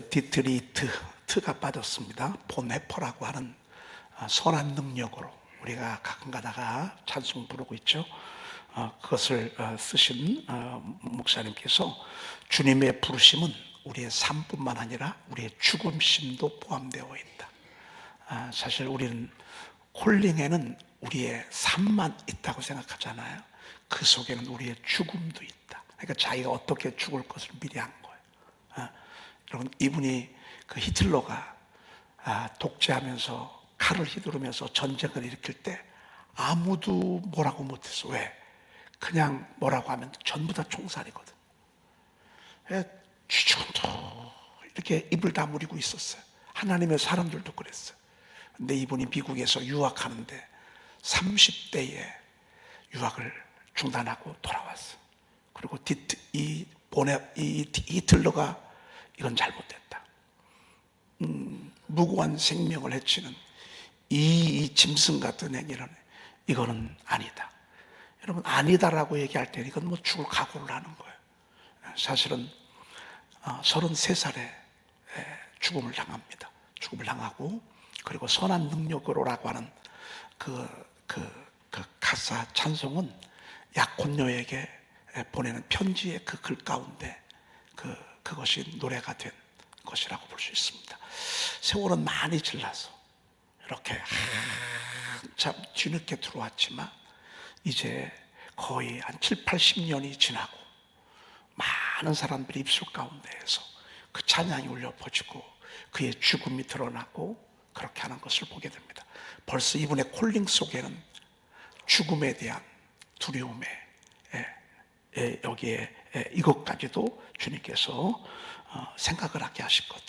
디트리트가 빠졌습니다. 보네퍼라고 하는 선한 능력으로 우리가 가끔 가다가 찬송 부르고 있죠. 그것을 쓰신 목사님께서 주님의 부르심은 우리의 삶뿐만 아니라 우리의 죽음심도 포함되어 있다. 사실 우리는 콜링에는 우리의 삶만 있다고 생각하잖아요. 그 속에는 우리의 죽음도 있다. 그러니까 자기가 어떻게 죽을 것을 미리 한 거예요. 여러분, 이분이 그 히틀러가 독재하면서 칼을 휘두르면서 전쟁을 일으킬 때 아무도 뭐라고 못했어. 왜? 그냥 뭐라고 하면 전부 다 총살이거든. 쥐죽도 이렇게 입을 다물고 있었어요. 하나님의 사람들도 그랬어요. 근데 이분이 미국에서 유학하는데 30대에 유학을 중단하고 돌아왔어요. 그리고 히틀러가 이건 잘못됐다. 무고한 생명을 해치는 이 짐승 같은 행위는 이거는 아니다. 여러분, 아니다라고 얘기할 때 이건 뭐 죽을 각오를 하는 거예요. 사실은 33살에 죽음을 당합니다. 죽음을 당하고, 그리고 선한 능력으로라고 하는 그 가사 찬송은 약혼녀에게 보내는 편지의 그 글 가운데 그것이 노래가 된 것이라고 볼 수 있습니다. 세월은 많이 지나서 이렇게 한참 뒤늦게 들어왔지만 이제 거의 한 7, 80년이 지나고 많은 사람들이 입술 가운데에서 그 찬양이 울려 퍼지고 그의 죽음이 드러나고 그렇게 하는 것을 보게 됩니다. 벌써 이분의 콜링 속에는 죽음에 대한 두려움에 여기에 이것까지도 주님께서 생각을 하게 하실 것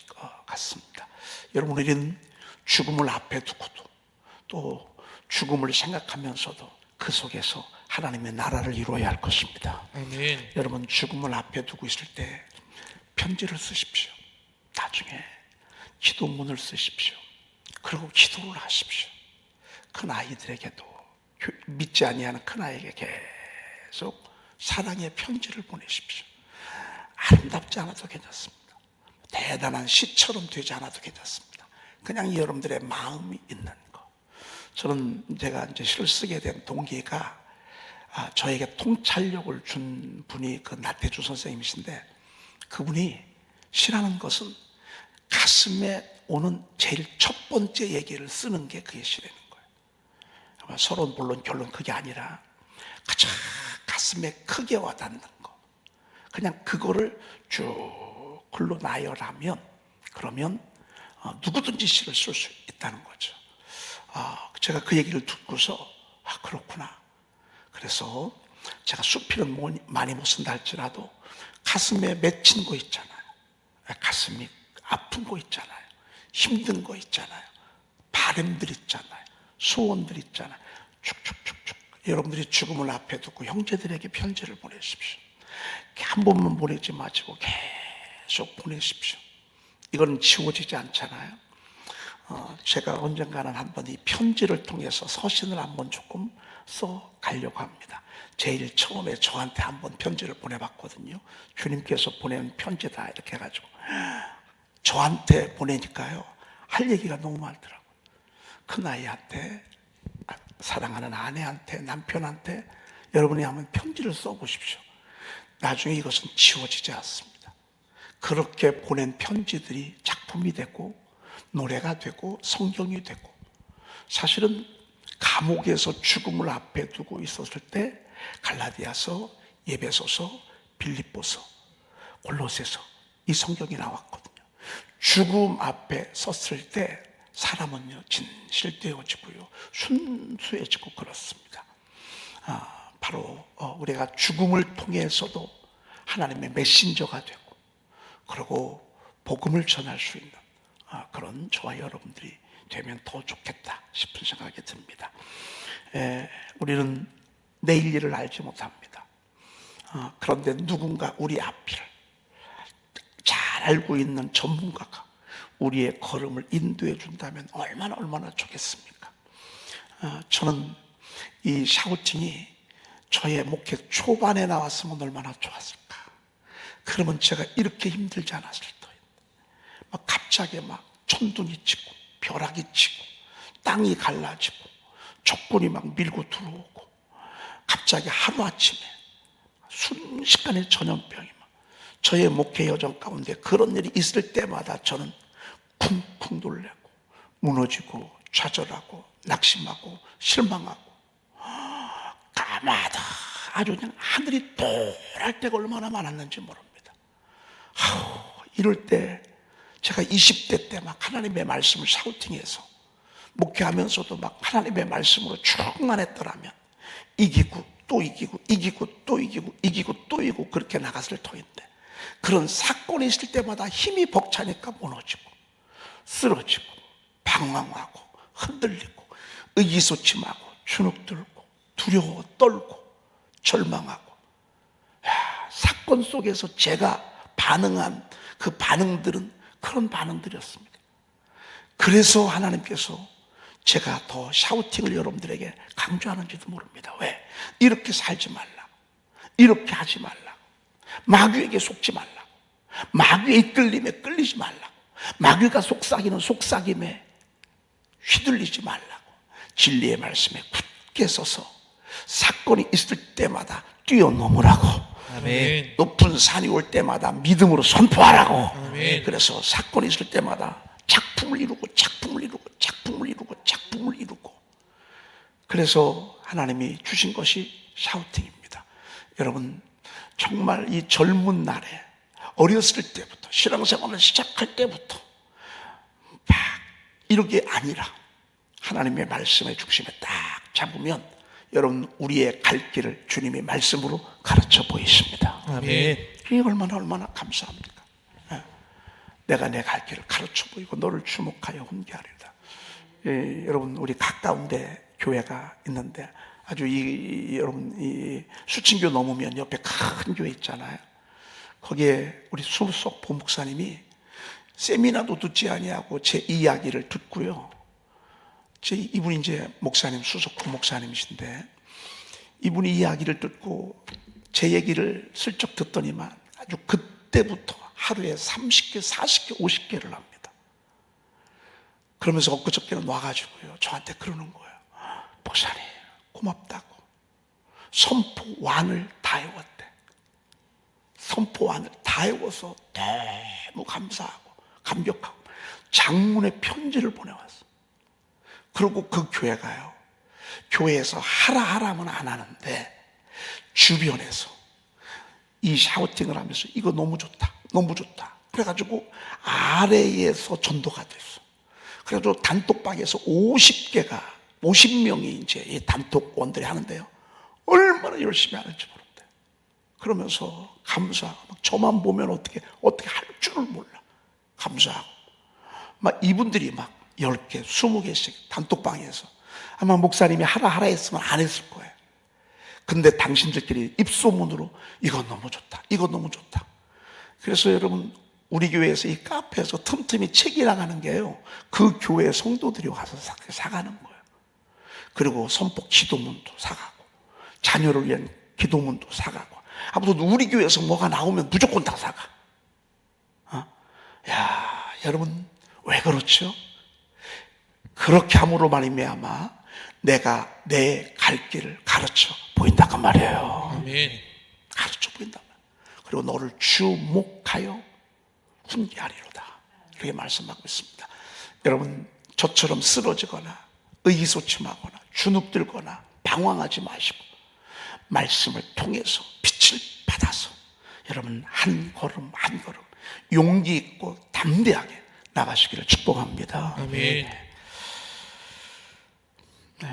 같습니다. 여러분, 우리는 죽음을 앞에 두고도 또 죽음을 생각하면서도 그 속에서 하나님의 나라를 이루어야 할 것입니다. 아멘. 여러분, 죽음을 앞에 두고 있을 때 편지를 쓰십시오. 나중에 기도문을 쓰십시오. 그리고 기도를 하십시오. 큰 아이들에게도, 믿지 아니하는 큰 아이에게 계속 사랑의 편지를 보내십시오. 아름답지 않아도 괜찮습니다. 대단한 시처럼 되지 않아도 괜찮습니다. 그냥 여러분들의 마음이 있는 거. 저는 제가 이제 시를 쓰게 된 동기가 저에게 통찰력을 준 분이 그 나태주 선생님이신데, 그분이 시라는 것은 가슴에 오는 제일 첫 번째 얘기를 쓰는 게 그게 시라는 거예요. 서론 본론 결론 그게 아니라 가장 가슴에 크게 와닿는 거, 그냥 그거를 쭉 글로 나열하면 그러면 누구든지 시를 쓸 수 있다는 거죠. 제가 그 얘기를 듣고서 그렇구나. 그래서 제가 수필은 많이 못 쓴다 할지라도 가슴에 맺힌 거 있잖아요. 가슴이 아픈 거 있잖아요. 힘든 거 있잖아요. 바람들 있잖아요. 소원들 있잖아요. 쭉쭉쭉쭉 여러분들이 죽음을 앞에 두고 형제들에게 편지를 보내십시오. 한 번만 보내지 마시고 계속 보내십시오. 이건 지워지지 않잖아요. 제가 언젠가는 한번 이 편지를 통해서 서신을 한번 조금 써가려고 합니다. 제일 처음에 저한테 한번 편지를 보내봤거든요. 주님께서 보낸 편지다 이렇게 해가지고 저한테 보내니까요, 할 얘기가 너무 많더라고요. 큰아이한테, 사랑하는 아내한테, 남편한테 여러분이 한번 편지를 써보십시오. 나중에 이것은 지워지지 않습니다. 그렇게 보낸 편지들이 작품이 되고 노래가 되고 성경이 되고, 사실은 감옥에서 죽음을 앞에 두고 있었을 때 갈라디아서, 에베소서, 빌립보서, 골로새서 이 성경이 나왔거든요. 죽음 앞에 섰을 때 사람은요 진실되어지고요 순수해지고 그렇습니다. 바로 우리가 죽음을 통해서도 하나님의 메신저가 되고, 그리고 복음을 전할 수 있는 그런 저와 여러분들이 되면 더 좋겠다 싶은 생각이 듭니다. 우리는 내일 일을 알지 못합니다. 그런데 누군가 우리 앞을 잘 알고 있는 전문가가 우리의 걸음을 인도해 준다면 얼마나 좋겠습니까? 저는 이 샤우팅이 저의 목회 초반에 나왔으면 얼마나 좋았을까. 그러면 제가 이렇게 힘들지 않았을 터인데, 막 갑자기 막 천둥이 치고 벼락이 치고 땅이 갈라지고 적군이 막 밀고 들어오고, 갑자기 하루아침에 순식간에 전염병이 막 저의 목회 여정 가운데 그런 일이 있을 때마다 저는 쿵쿵 놀래고 무너지고 좌절하고 낙심하고 실망하고, 까마다 아주 그냥 하늘이 노랄 때가 얼마나 많았는지 모릅니다. 이럴 때 제가 20대 때 막 하나님의 말씀을 샤우팅해서 목회하면서도 막 하나님의 말씀으로 충만했더라면 이기고 또 이기고 이기고 또 이기고 이기고 또 이기고 그렇게 나갔을 터인데, 그런 사건이 있을 때마다 힘이 벅차니까 무너지고 쓰러지고 방황하고 흔들리고 의기소침하고 주눅들고 두려워 떨고 절망하고, 사건 속에서 제가 반응한 그 반응들은 그런 반응들이었습니다. 그래서 하나님께서 제가 더 샤우팅을 여러분들에게 강조하는지도 모릅니다. 왜? 이렇게 살지 말라고, 이렇게 하지 말라고, 마귀에게 속지 말라고, 마귀의 이끌림에 끌리지 말라고, 마귀가 속삭이는 속삭임에 휘둘리지 말라고, 진리의 말씀에 굳게 서서 사건이 있을 때마다 뛰어넘으라고, 아멘. 높은 산이 올 때마다 믿음으로 선포하라고. 아멘. 그래서 사건이 있을 때마다 작품을 이루고 작품을 이루고 작품을 이루고 작품을 이루고, 그래서 하나님이 주신 것이 샤우팅입니다. 여러분, 정말 이 젊은 날에 어렸을 때부터 신앙생활을 시작할 때부터 막 이렇게 아니라 하나님의 말씀의 중심에 딱 잡으면 여러분, 우리의 갈 길을 주님의 말씀으로 가르쳐 보이십니다. 아멘. 이게 얼마나 감사합니까? 내가 내 갈 길을 가르쳐 보이고 너를 주목하여 훈계하리다. 여러분, 우리 가까운데 교회가 있는데 아주 여러분, 이 수친교 넘으면 옆에 큰 교회 있잖아요. 거기에 우리 수석 보목사님이 세미나도 듣지 아니하고 제 이야기를 듣고요. 이분이 이제 목사님, 수석 부목사님이신데, 이분이 이야기를 듣고 제 얘기를 슬쩍 듣더니만 아주 그때부터 하루에 30개, 40개, 50개를 합니다. 그러면서 엊그저께는 와가지고요, 저한테 그러는 거예요. 목사님, 고맙다고. 선포완을 다 해왔대. 선포완을 다 해워서 너무 감사하고 감격하고 장문의 편지를 보내왔어. 그리고 그 교회가요, 교회에서 하라 하라면 안 하는데 주변에서 이 샤우팅을 하면서 이거 너무 좋다, 너무 좋다. 그래가지고 아래에서 전도가 됐어. 그래가지고 단톡방에서 50명이 이제 이 단톡원들이 하는데요, 얼마나 열심히 하는지 모른대. 그러면서 감사하고, 저만 보면 어떻게 할 줄을 몰라. 감사하고, 막 이분들이 막 10개, 20개씩 단톡방에서 아마 목사님이 하라 했으면 안 했을 거예요. 근데 당신들끼리 입소문으로 이거 너무 좋다, 이거 너무 좋다. 그래서 여러분, 우리 교회에서 이 카페에서 틈틈이 책이 나가는 게요, 그 교회 성도들이 와서 사가는 거예요. 그리고 선포 기도문도 사가고 자녀를 위한 기도문도 사가고, 아무튼 우리 교회에서 뭐가 나오면 무조건 다 사가. 야, 여러분, 왜 그렇죠? 그렇게 함으로 말미암아 내가 내 갈 길을 가르쳐 보인다 그 말이에요. 아멘. 가르쳐 보인다. 그리고 너를 주목하여 훈계하리로다, 이렇게 말씀하고 있습니다. 여러분, 저처럼 쓰러지거나 의기소침하거나 주눅들거나 방황하지 마시고 말씀을 통해서 빛을 받아서 여러분 한 걸음 한 걸음 용기 있고 담대하게 나가시기를 축복합니다. 아멘.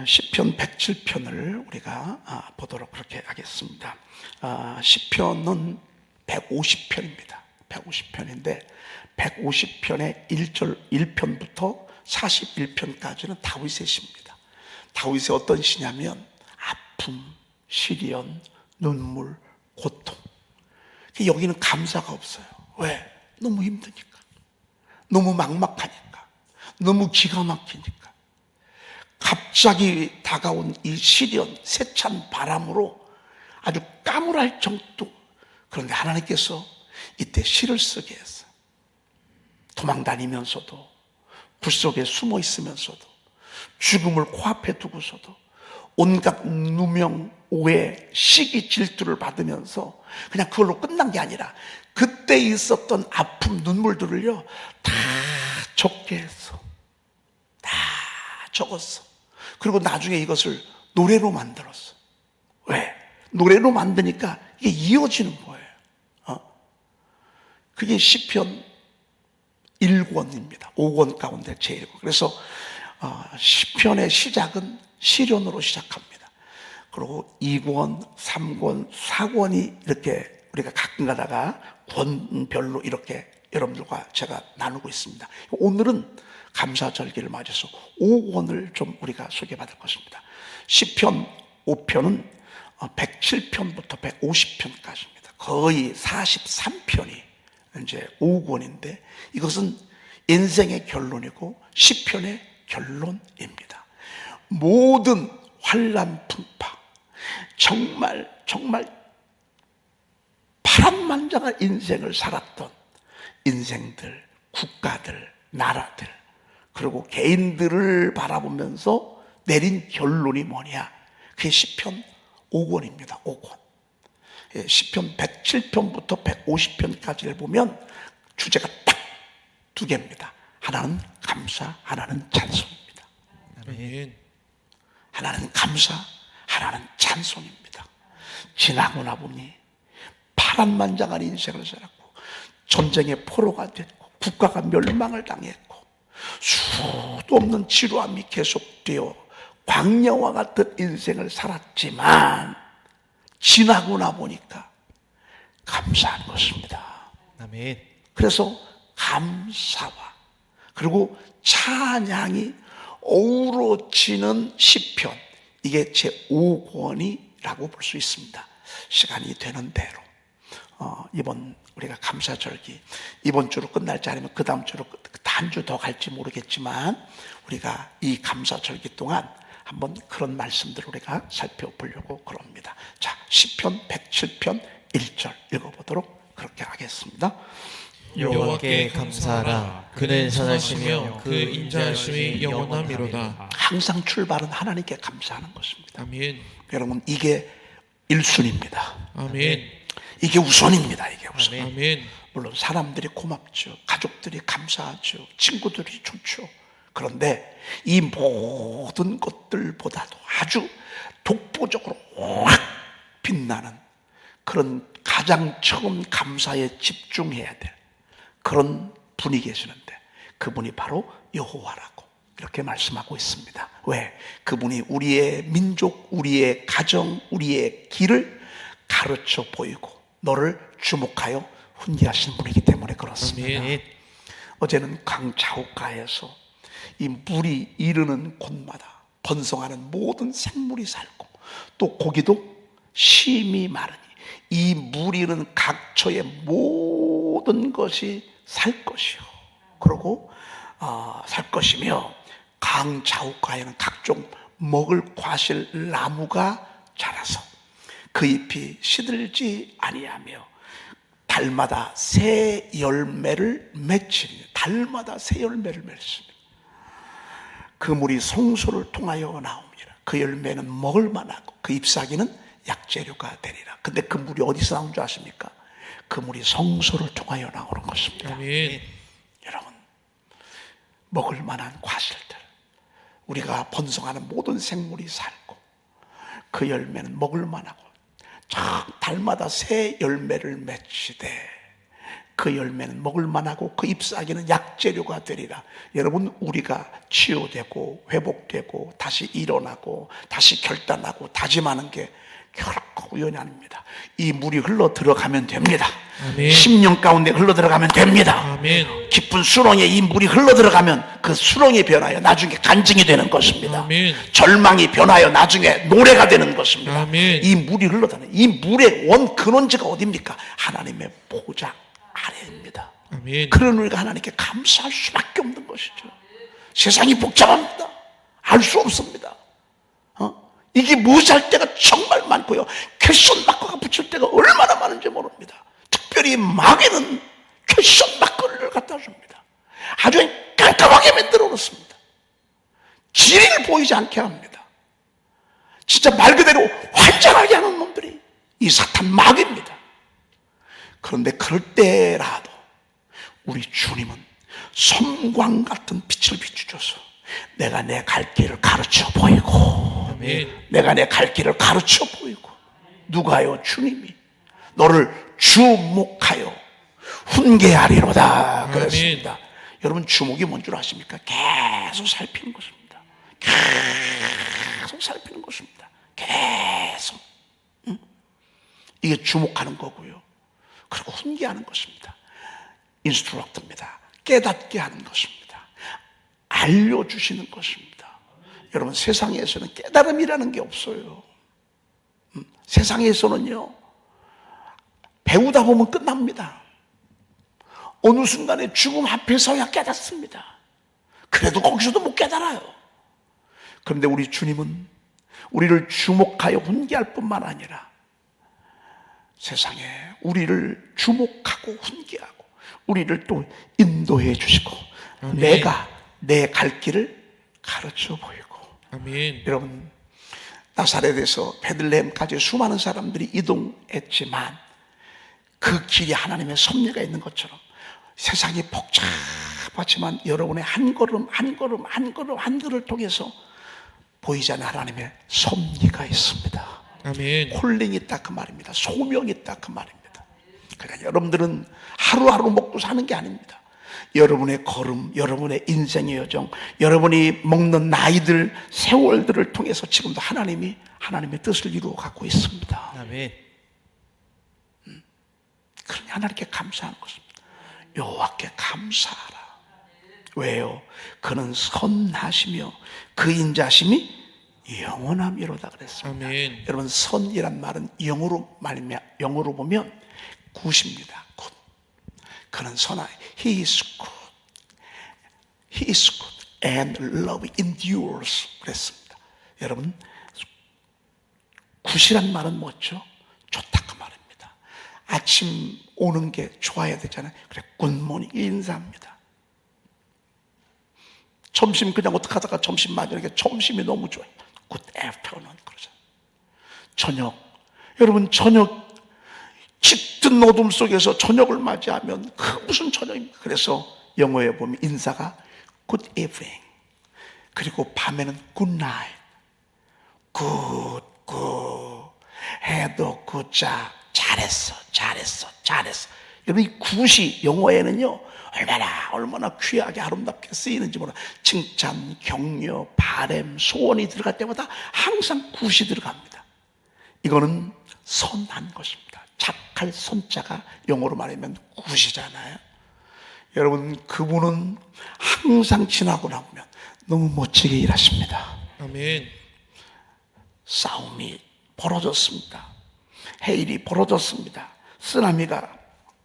시편 107편을 우리가 보도록 그렇게 하겠습니다. 시편은 150편입니다. 150편인데 150편의 1편부터 41편까지는 다윗의 시입니다. 다윗의 어떤 시냐면 아픔, 시련, 눈물, 고통. 여기는 감사가 없어요. 왜? 너무 힘드니까, 너무 막막하니까, 너무 기가 막히니까. 갑자기 다가온 이 시련, 세찬 바람으로 아주 까물할 정도. 그런데 하나님께서 이때 시를 쓰게 했어요. 도망다니면서도, 불 속에 숨어 있으면서도, 죽음을 코앞에 두고서도 온갖 누명, 오해, 시기, 질투를 받으면서 그냥 그걸로 끝난 게 아니라 그때 있었던 아픔, 눈물들을요 다 적게 했어. 다 적었어. 그리고 나중에 이것을 노래로 만들었어. 왜? 노래로 만드니까 이게 이어지는 거예요. 그게 시편 1권입니다. 5권 가운데 제1권. 그래서 시편의 시작은 시련으로 시작합니다. 그리고 2권, 3권, 4권이 이렇게 우리가 가끔 가다가 권별로 이렇게 여러분들과 제가 나누고 있습니다. 오늘은 감사절기를 맞아서 5권을 좀 우리가 소개받을 것입니다. 시편 5편은 107편부터 150편까지입니다. 거의 43편이 이제 5권인데 이것은 인생의 결론이고 시편의 결론입니다. 모든 환난 풍파, 정말 파란만장한 인생을 살았던 인생들, 국가들, 나라들, 그리고 개인들을 바라보면서 내린 결론이 뭐냐? 그게 시편 5권입니다. 5권. 시편 107편부터 150편까지를 보면 주제가 딱 두 개입니다. 하나는 감사, 하나는 찬송입니다. 아멘. 하나는 감사, 하나는 찬송입니다. 지나고 나보니 파란만장한 인생을 살았고 전쟁의 포로가 됐고 국가가 멸망을 당했고 수도 없는 지루함이 계속되어 광야와 같은 인생을 살았지만 지나고 나보니까 감사한 것입니다. 아멘. 그래서 감사와 그리고 찬양이 어우러지는 시편, 이게 제5권이라고 볼 수 있습니다. 시간이 되는 대로 이번 우리가 감사절기 이번 주로 끝날지 아니면 그 다음 주로 한 주 더 갈지 모르겠지만 우리가 이 감사절기 동안 한번 그런 말씀들을 우리가 살펴보려고 그럽니다. 자, 시편 107편 1절 읽어보도록 그렇게 하겠습니다. 여호와께 감사하라. 그는 선하시며 그 인자하심이 영원함이로다. 항상 출발은 하나님께 감사하는 것입니다. 아멘. 여러분, 이게 1순위입니다. 아멘. 이게 우선입니다. 이게 우선. 아멘. 물론 사람들이 고맙죠. 가족들이 감사하죠. 친구들이 좋죠. 그런데 이 모든 것들보다도 아주 독보적으로 확 빛나는 그런 가장 처음 감사에 집중해야 될 그런 분이 계시는데 그분이 바로 여호와라고 이렇게 말씀하고 있습니다. 왜? 그분이 우리의 민족, 우리의 가정, 우리의 길을 가르쳐 보이고 너를 주목하여 훈계하신 분이기 때문에 그렇습니다. 아멘. 어제는 강자우가에서 이 물이 이르는 곳마다 번성하는 모든 생물이 살고 또 고기도 심이 마르니 이 물 이르는 각처의 모든 것이 살 것이요. 그리고 살 것이며 강자우가에는 각종 먹을 과실 나무가 자라서 그 잎이 시들지 아니하며 달마다 새 열매를 맺으니 달마다 새 열매를 맺으니 그 물이 성소를 통하여 나옵니다. 그 열매는 먹을 만하고 그 잎사귀는 약재료가 되리라. 근데 그 물이 어디서 나온 줄 아십니까? 그 물이 성소를 통하여 나오는 것입니다. 아멘. 여러분, 먹을 만한 과실들, 우리가 번성하는 모든 생물이 살고 그 열매는 먹을 만하고 달마다 새 열매를 맺히되 그 열매는 먹을 만하고 그 잎사귀는 약재료가 되리라. 여러분, 우리가 치유되고 회복되고 다시 일어나고 다시 결단하고 다짐하는 게 결코 우연이 아닙니다. 이 물이 흘러 들어가면 됩니다. 아멘. 10년 가운데 흘러 들어가면 됩니다. 아멘. 깊은 수렁에 이 물이 흘러 들어가면 그 수렁이 변하여 나중에 간증이 되는 것입니다. 아멘. 절망이 변하여 나중에 노래가 되는 것입니다. 아멘. 이 물이 흘러다니는 이 물의 원 근원지가 어디입니까? 하나님의 보좌 아래입니다. 아멘. 그런 우리가 하나님께 감사할 수밖에 없는 것이죠. 세상이 복잡합니다. 알 수 없습니다. 이게 무지할 때가 정말 많고요. 쾌손 마커가 붙일 때가 얼마나 많은지 모릅니다. 특별히 마귀는 퀘션 마크를 갖다 줍니다. 아주 깜깜하게 만들어 놓습니다. 진리를 보이지 않게 합니다. 진짜 말 그대로 환장하게 하는 놈들이 이 사탄 마귀입니다. 그런데 그럴 때라도 우리 주님은 섬광 같은 빛을 비추셔서 내가 내 갈 길을 가르쳐 보이고, 아멘. 내가 내 갈 길을 가르쳐 보이고, 누가요? 주님이 너를 주목하여 훈계하리로다 그랬습니다. 여러분, 주목이 뭔 줄 아십니까? 계속 살피는 것입니다. 계속 살피는 것입니다. 계속. 이게 주목하는 거고요. 그리고 훈계하는 것입니다. 인스트럭트입니다. 깨닫게 하는 것입니다. 알려주시는 것입니다. 여러분, 세상에서는 깨달음이라는 게 없어요. 세상에서는요, 배우다 보면 끝납니다. 어느 순간에 죽음 앞에서야 깨닫습니다. 그래도 거기서도 못 깨달아요. 그런데 우리 주님은 우리를 주목하여 훈계할 뿐만 아니라 세상에 우리를 주목하고 훈계하고 우리를 또 인도해 주시고, 아멘. 내가 내 갈 길을 가르쳐 보이고. 아멘. 여러분, 나사렛에서 베들레헴까지 수많은 사람들이 이동했지만 그 길이 하나님의 섭리가 있는 것처럼 세상이 복잡하지만 여러분의 한 걸음 한 걸음 한 걸음 한 걸음을 통해서 보이지 않는 하나님의 섭리가 있습니다. 아멘. 콜링이 있다 그 말입니다. 소명이 있다 그 말입니다. 그러니까 여러분들은 하루하루 먹고 사는 게 아닙니다. 여러분의 걸음, 여러분의 인생의 여정, 여러분이 먹는 나이들, 세월들을 통해서 지금도 하나님이 하나님의 뜻을 이루어 가고 있습니다. 아멘. 그러니 하나님께 감사하는 것입니다. 여호와께 감사하라. 왜요? 그는 선하시며 그 인자심이 영원함이로다 그랬습니다. 아멘. 여러분, 선이란 말은 영어로 보면 굿입니다. 굿. 그는 선하. He is good. He is good and love endures 그랬습니다. 여러분, 굿이란 말은 뭐죠? 좋다 그 말입니다. 아침 오는 게 좋아야 되잖아요. 그래, 굿모닝 인사합니다. 점심 그냥 어떻게 하다가 점심 맞으니까 점심이 너무 좋아요. Good afternoon 그러죠. 저녁, 여러분, 저녁 짙은 어둠 속에서 저녁을 맞이하면 그 무슨 저녁입니까? 그래서 영어에 보면 인사가 good evening, 그리고 밤에는 good night, good, 해도 good job, 잘했어. 여러분, 이 굿이 영어에는요 얼마나 귀하게 아름답게 쓰이는지 몰라. 칭찬, 격려, 바램, 소원이 들어갈 때마다 항상 굿이 들어갑니다. 이거는 선한 것입니다. 착할 선자가 영어로 말하면 굿이잖아요. 여러분, 그분은 항상 지나고 나면 너무 멋지게 일하십니다. 아멘. 싸움이 벌어졌습니다. 해일이 벌어졌습니다. 쓰나미가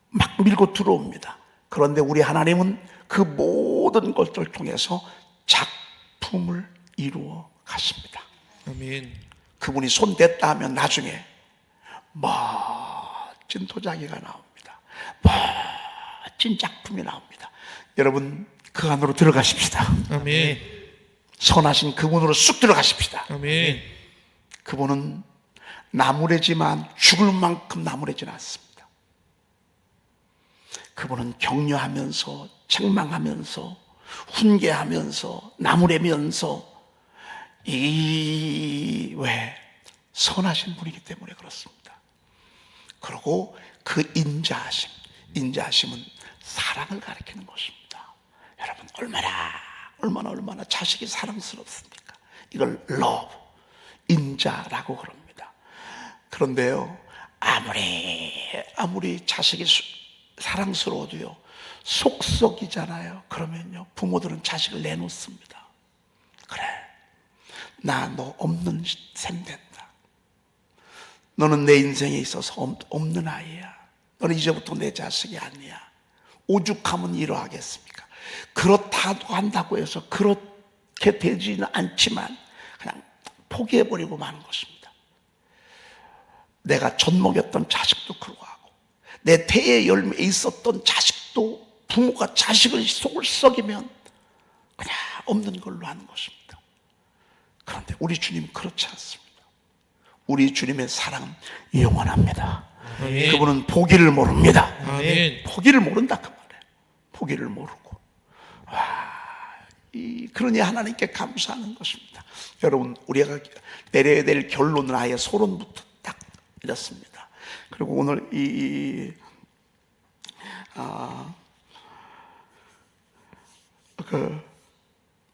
막 밀고 들어옵니다. 그런데 우리 하나님은 그 모든 것들을 통해서 작품을 이루어 가십니다. 아멘. 그분이 손댔다 하면 나중에 멋진 도자기가 나옵니다. 멋진 작품이 나옵니다. 여러분, 그 안으로 들어가십시다. 아멘. 선하신 그분으로 쑥 들어가십시다. 아멘. 그분은 나무래지만 죽을 만큼 나무래지는 않습니다. 그분은 격려하면서 책망하면서 훈계하면서 나무래면서 왜 선하신 분이기 때문에 그렇습니다. 그리고 그 인자하심은 사랑을 가리키는 것입니다. 여러분, 얼마나 자식이 사랑스럽습니까? 이걸 love, 인자라고 그럽니다. 그런데요, 아무리 자식이 사랑스러워도요, 속썩이잖아요. 그러면요, 부모들은 자식을 내놓습니다. 그래, 나 너 없는 셈 된다. 너는 내 인생에 있어서 없는 아이야. 너는 이제부터 내 자식이 아니야. 오죽하면 이러하겠습니까? 그렇다고 한다고 해서 그렇게 되지는 않지만 그냥 포기해버리고 마는 것입니다. 내가 젖먹였던 자식도 그러고 하고, 내 태의 열매에 있었던 자식도 부모가 자식의 속을 썩이면 그냥 없는 걸로 하는 것입니다. 그런데 우리 주님은 그렇지 않습니다. 우리 주님의 사랑은 영원합니다. 아멘. 그분은 포기를 모릅니다. 아멘. 포기를 모른다 그 말이에요. 포기를 모르고. 그러니 하나님께 감사하는 것입니다. 여러분, 우리가 내려야 될 결론은 아예 소론부터 딱 이렇습니다. 그리고 오늘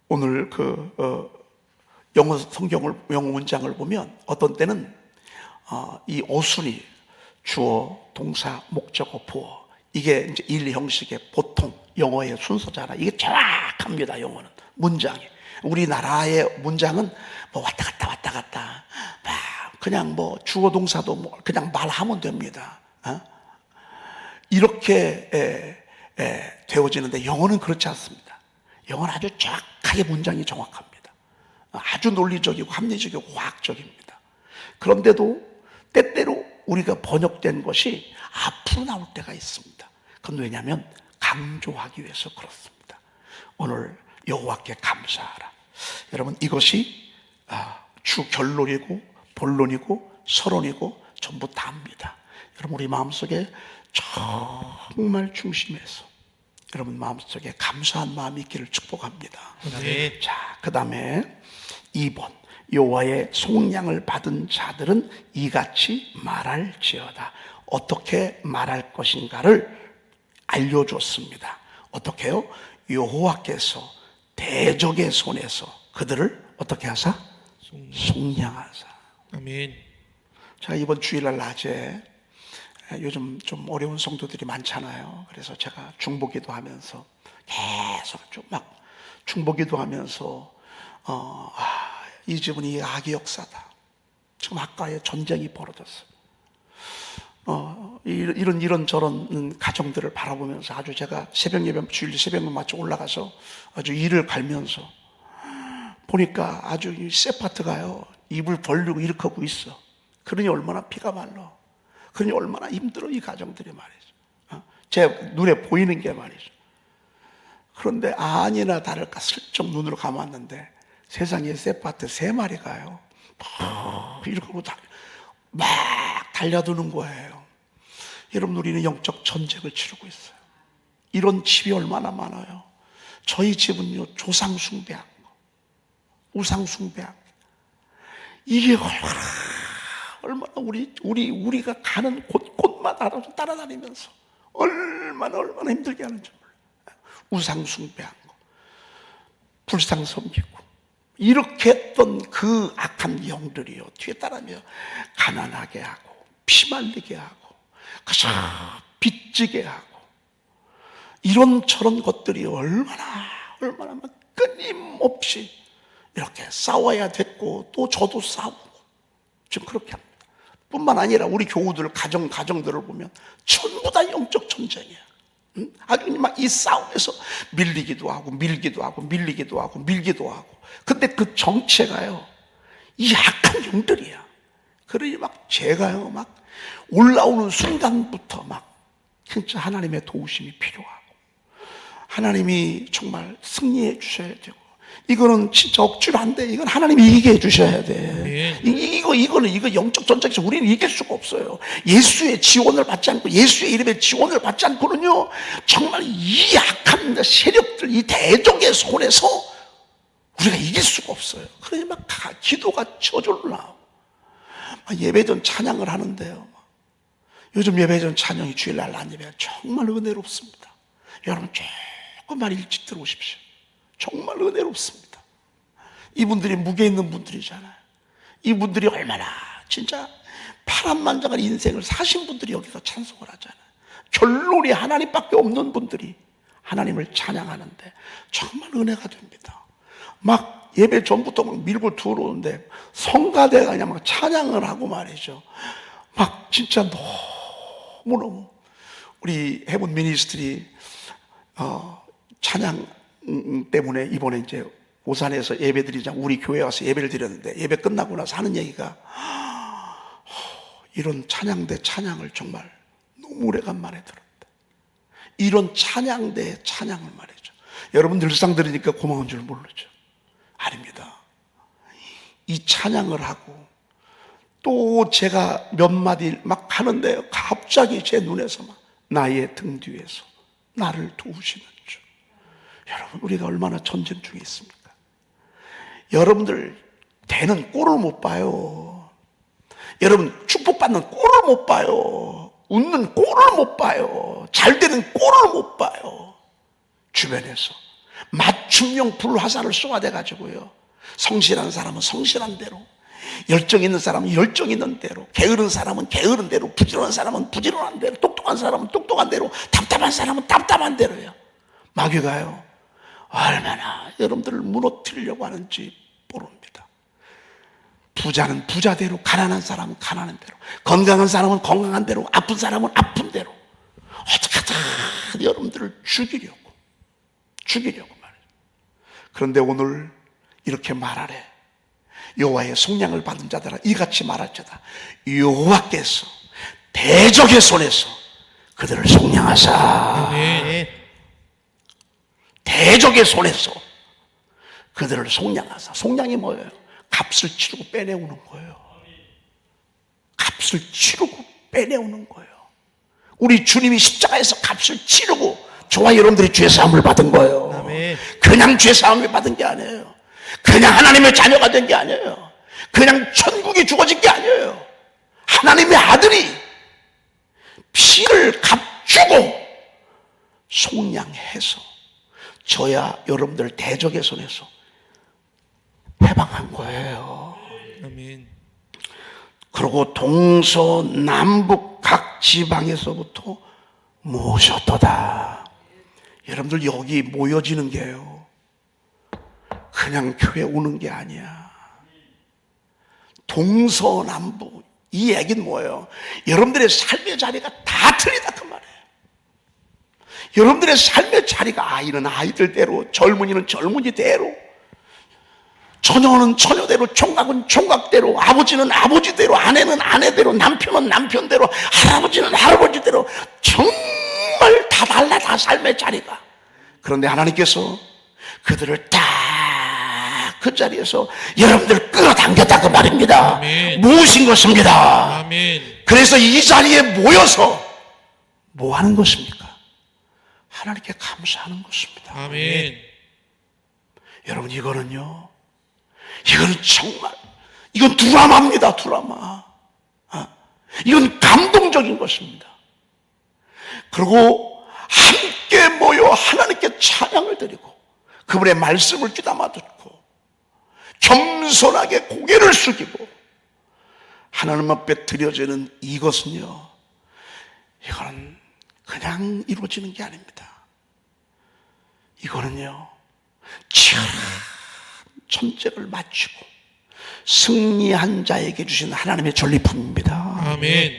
오늘 영어 문장을 보면 어떤 때는 이 어순이 주어, 동사, 목적어, 부어, 이게 이제 일 형식의 보통 영어의 순서잖아. 이게 정확합니다. 영어는 문장이. 우리나라의 문장은 뭐 왔다 갔다 막 그냥 뭐 주어 동사도 뭐 그냥 말하면 됩니다. 이렇게 되어지는데 영어는 그렇지 않습니다. 영어는 아주 정확하게 문장이 정확합니다. 아주 논리적이고 합리적이고 과학적입니다. 그런데도 때때로 우리가 번역된 것이 앞으로 나올 때가 있습니다. 그건 왜냐하면 강조하기 위해서 그렇습니다. 오늘 여호와께 감사하라. 여러분, 이것이 주 결론이고 본론이고 서론이고 전부 다입니다. 여러분, 우리 마음속에 정말 중심에서 여러분 마음속에 감사한 마음이 있기를 축복합니다. 네. 자, 그 다음에 2번, 여호와의 속량을 받은 자들은 이같이 말할지어다. 어떻게 말할 것인가를 알려줬습니다. 어떻게요? 여호와께서 대적의 손에서 그들을 어떻게 하사? 속량하사. 아멘. 제가 이번 주일날 낮에 요즘 좀 어려운 성도들이 많잖아요. 그래서 제가 중보기도 하면서 계속 좀 막 중보기도 하면서 이 집은 악의 역사다. 지금 아까의 전쟁이 벌어졌어요. 이런 저런 가정들을 바라보면서 아주 제가 새벽 예배 주일 새벽만 마치 올라가서 아주 이를 갈면서 보니까 아주 이 세파트가요 입을 벌리고 이렇게 하고 있어. 그러니 얼마나 피가 말라. 그러니 얼마나 힘들어 이 가정들이 말이죠. 제 눈에 보이는 게 말이죠. 그런데 아니나 다를까 슬쩍 눈으로 감았는데 세상에 세파트 3마리가요 이렇게 하고 막 달려드는 거예요. 여러분, 우리는 영적 전쟁을 치르고 있어요. 이런 집이 얼마나 많아요. 저희 집은요 조상 숭배하고 우상 숭배하고 이게 얼마나 우리가 가는 곳곳마다 따라다니면서 얼마나 힘들게 하는지 몰라요. 우상 숭배하고 불상 섬기고 이렇게 했던 그 악한 영들이요 뒤에 따라며 가난하게 하고 피말리게 하고 그저 빚지게 하고 이런저런 것들이 얼마나 막 끊임없이 이렇게 싸워야 됐고 또 저도 싸우고 지금 그렇게 합니다. 뿐만 아니라 우리 교우들 가정들을 보면 전부 다 영적 전쟁이야. 아주 막 이 싸움에서 밀리기도 하고 밀기도 하고 근데 그 정체가요 이 악한 영들이야. 그러니 막 제가요 막 올라오는 순간부터 막 진짜 하나님의 도우심이 필요하고 하나님이 정말 승리해 주셔야 되고 이거는 진짜 억지로 안 돼. 이건 하나님이 이기게 해주셔야 돼. 이거 영적 전쟁에서 우리는 이길 수가 없어요. 예수의 지원을 받지 않고 예수의 이름의 지원을 받지 않고는요 정말 이 악한 세력들 이 대적의 손에서 우리가 이길 수가 없어요. 그러니 막 기도가 저절로 나오고 예배전 찬양을 하는데요 요즘 예배전 찬양이 주일날 낮 예배가 정말 은혜롭습니다. 여러분 조금만 일찍 들어오십시오. 정말 은혜롭습니다. 이분들이 무게 있는 분들이잖아요. 이분들이 얼마나 진짜 파란만장한 인생을 사신 분들이 여기서 찬송을 하잖아요. 결론이 하나님밖에 없는 분들이 하나님을 찬양하는데 정말 은혜가 됩니다. 막 예배 전부터 막 밀고 들어오는데 성가대가 그냥 막 찬양을 하고 말이죠. 막 진짜 너무너무 우리 헤븐 미니스트리 찬양 때문에 이번에 이제 오산에서 예배드리자 우리 교회 와서 예배를 드렸는데 예배 끝나고 나서 하는 얘기가 이런 찬양대 찬양을 정말 너무 오래간만에 들었다. 이런 찬양대의 찬양을 말이죠. 여러분 늘상 들으니까 고마운 줄 모르죠. 아닙니다. 이 찬양을 하고 또 제가 몇 마디 막 하는데요, 갑자기 제 눈에서 막 나의 등 뒤에서 나를 도우시는 주. 여러분, 우리가 얼마나 전쟁 중에 있습니까? 여러분들 되는 꼴을 못 봐요. 여러분 축복받는 꼴을 못 봐요. 웃는 꼴을 못 봐요. 잘 되는 꼴을 못 봐요. 주변에서 맞춤형 불화살을 쏘아대 가지고요, 성실한 사람은 성실한 대로, 열정 있는 사람은 열정 있는 대로, 게으른 사람은 게으른 대로, 부지런한 사람은 부지런한 대로, 똑똑한 사람은 똑똑한 대로, 답답한 사람은 답답한 대로요. 마귀가요 얼마나 여러분들을 무너뜨리려고 하는지 모릅니다. 부자는 부자대로, 가난한 사람은 가난한 대로, 건강한 사람은 건강한 대로, 아픈 사람은 아픈 대로 어떻게든 여러분들을 죽이려고 말이에요. 그런데 오늘 이렇게 말하래. 여호와의 속량을 받은 자들아 이같이 말할지어다. 여호와께서 대적의 손에서 그들을 속량하사. 아멘. 대적의 손에서 그들을 속량하사. 속량이 뭐예요? 값을 치르고 빼내오는 거예요. 값을 치르고 빼내오는 거예요. 우리 주님이 십자가에서 값을 치르고 저와 여러분들이 죄사함을 받은 거예요. 아멘. 그냥 죄사함을 받은 게 아니에요. 그냥 하나님의 자녀가 된 게 아니에요. 그냥 천국이 주어진 게 아니에요. 하나님의 아들이 피를 값주고 속량해서 저야 여러분들 대적의 손에서 해방한 거예요. 아멘. 그리고 동서남북 각 지방에서부터 모셨도다. 여러분들 여기 모여지는 게요, 그냥 교회 오는 게 아니야. 동서남북, 이 얘기는 뭐예요? 여러분들의 삶의 자리가 다 틀리다 그 말이에요. 여러분들의 삶의 자리가 아이는 아이들대로, 젊은이는 젊은이대로, 처녀는 처녀대로, 총각은 총각대로, 아버지는 아버지대로, 아내는 아내대로, 남편은 남편대로, 할아버지는 할아버지대로, 정말 다 달라, 다 삶의 자리가. 그런데 하나님께서 그들을 딱 그 자리에서 여러분들 끌어당겼다 그 말입니다. 아멘. 모으신 것입니다. 아멘. 그래서 이 자리에 모여서 뭐 하는 것입니까? 하나님께 감사하는 것입니다. 아멘. 여러분 이거는 정말, 이건 드라마입니다. 드라마. 이건 감동적인 것입니다. 그리고 함께 모여 하나님께 찬양을 드리고 그분의 말씀을 귀담아 듣고 겸손하게 고개를 숙이고 하나님 앞에 드려지는 이것은요, 이거는 그냥 이루어지는 게 아닙니다. 이거는요 치열한 전쟁을 마치고 승리한 자에게 주신 하나님의 전리품입니다. 아멘.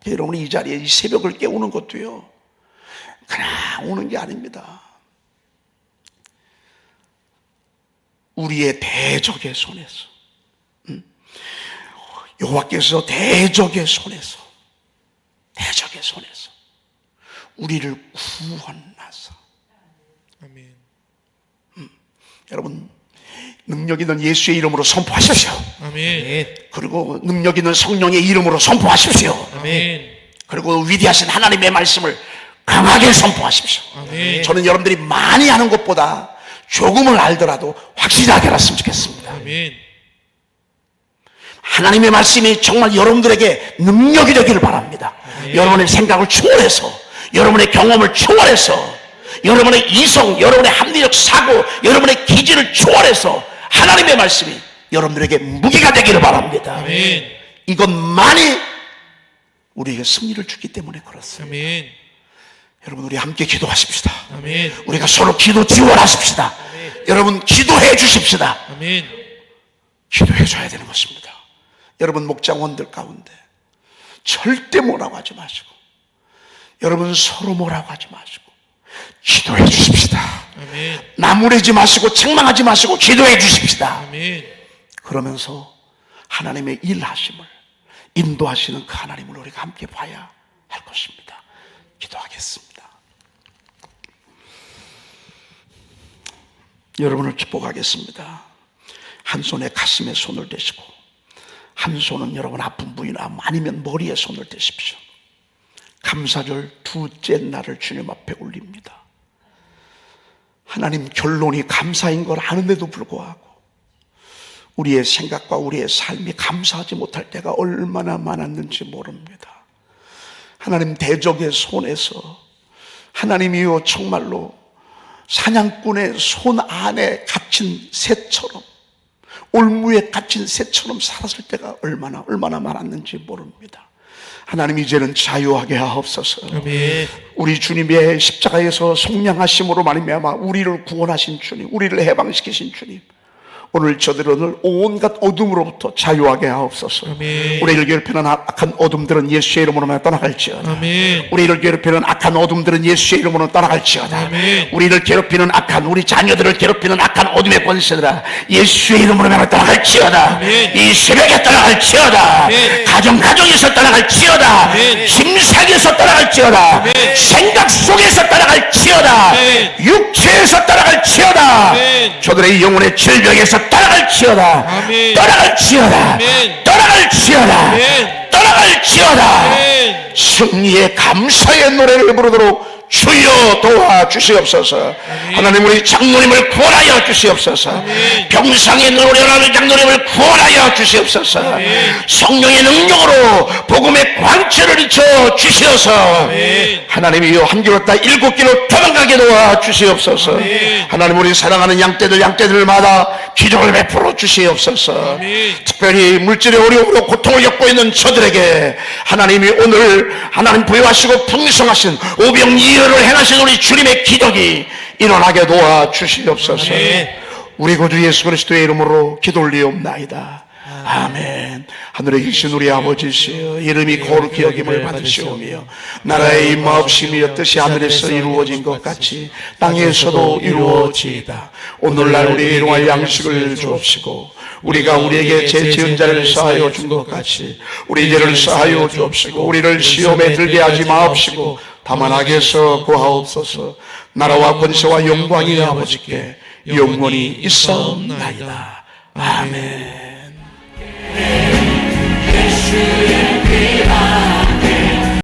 여러분이 이 자리에 이 새벽을 깨우는 것도요 그냥 오는 게 아닙니다. 우리의 대적의 손에서, 여호와께서 대적의 손에서 우리를 구원하사. 아멘. 여러분 능력 있는 예수의 이름으로 선포하십시오. 아멘. 그리고 능력 있는 성령의 이름으로 선포하십시오. 아멘. 그리고 위대하신 하나님의 말씀을 강하게 선포하십시오. 아멘. 저는 여러분들이 많이 하는 것보다 조금을 알더라도 확실하게 알았으면 좋겠습니다. 아멘. 하나님의 말씀이 정말 여러분들에게 능력이 되기를 바랍니다. 여러분의 생각을 초월해서, 여러분의 경험을 초월해서, 여러분의 이성, 여러분의 합리적 사고, 여러분의 기질을 초월해서 하나님의 말씀이 여러분들에게 무기가 되기를 바랍니다. 아멘. 이것만이 우리에게 승리를 주기 때문에 그렇습니다. 아멘. 여러분 우리 함께 기도하십시다. 아멘. 우리가 서로 기도 지원하십시다. 여러분 기도해 주십시다. 아멘. 기도해 줘야 되는 것입니다. 여러분 목장원들 가운데 절대 뭐라고 하지 마시고, 여러분 서로 뭐라고 하지 마시고 기도해 주십시다. 아멘. 나무래지 마시고 책망하지 마시고 기도해 주십시다. 아멘. 그러면서 하나님의 일하심을, 인도하시는 그 하나님을 우리가 함께 봐야 할 것입니다. 기도하겠습니다. 여러분을 축복하겠습니다. 한 손에 가슴에 손을 대시고 한 손은 여러분 아픈 부위나 아니면 머리에 손을 대십시오. 감사절 두째 날을 주님 앞에 올립니다. 하나님, 결론이 감사인 걸 아는데도 불구하고 우리의 생각과 우리의 삶이 감사하지 못할 때가 얼마나 많았는지 모릅니다. 하나님, 대적의 손에서 하나님이요 정말로 사냥꾼의 손 안에 갇힌 새처럼, 올무에 갇힌 새처럼 살았을 때가 얼마나 많았는지 모릅니다. 하나님, 이제는 자유하게 하옵소서. 아멘. 우리 주님의 십자가에서 속량하심으로 말미암아 우리를 구원하신 주님, 우리를 해방시키신 주님, 오늘 저들은 온갖 어둠으로부터 자유하게 하옵소서. 아멘. 우리를 괴롭히는 악한 어둠들은 예수의 이름으로 떠나갈지어다. 아멘. 우리를 괴롭히는 악한 어둠들은 예수의 이름으로 떠나갈지어다. 아멘. 우리를 괴롭히는 악한, 우리 자녀들을 괴롭히는 악한 어둠의 권세들아 예수의 이름으로 떠나갈지어다. 아멘. 이 새벽에 떠나갈지어다. 아멘. 가정에서 떠나갈지어다. 아멘. 심상에서 떠나갈지어다. 아멘. 생각 속에서 떠나갈지어다. 아멘. 육체에서 떠나갈지어다. 아멘. 저들의 영혼의 질병에서 떠나갈지어다. 아멘. 떠나갈지어다. 아멘. 떠나갈지어다. 아멘. 떠나갈지어다. 아멘. 승리의 감사의 노래를 부르도록 주여 도와주시옵소서. 하나님, 우리 장로님을 구원하여 주시옵소서. 아멘. 병상에 노래하는 장로님을 구원하여 주시옵소서. 아멘. 성령의 능력으로 복음의 광채를 잊혀 주시옵소서. 아멘. 하나님이여, 한 길로 따 일곱 길로 도망가게 도와 주시옵소서. 아멘. 하나님, 우리 사랑하는 양떼들마다 기적을 베풀어 주시옵소서. 아멘. 특별히 물질의 어려움으로 고통을 겪고 있는 저들에게 하나님이 오늘 하나님 부여하시고 풍성하신 오병이어를 행하신 우리 주님의 기적이 일어나게 도와 주시옵소서. 아멘. 우리 구주 예수 그리스도의 이름으로 기도 올리옵나이다. 아멘. 하늘에 계신 우리 아버지시여, 이름이 거룩히 여김을 받으시오며 나라의 임하옵시며 뜻이 하늘에서 이루어진 것 같이 땅에서도 이루어지이다. 오늘날 우리의 일용할 양식을 주옵시고 우리가 우리에게 제 지은 자를 사하여 준 것 같이 우리 죄를 사하여 주옵시고 우리를 시험에 들게 하지 마옵시고 다만 악에서 구하옵소서. 나라와 권세와 영광이 아버지께 영원히 있사옵나이다. 아멘. 예수의 피가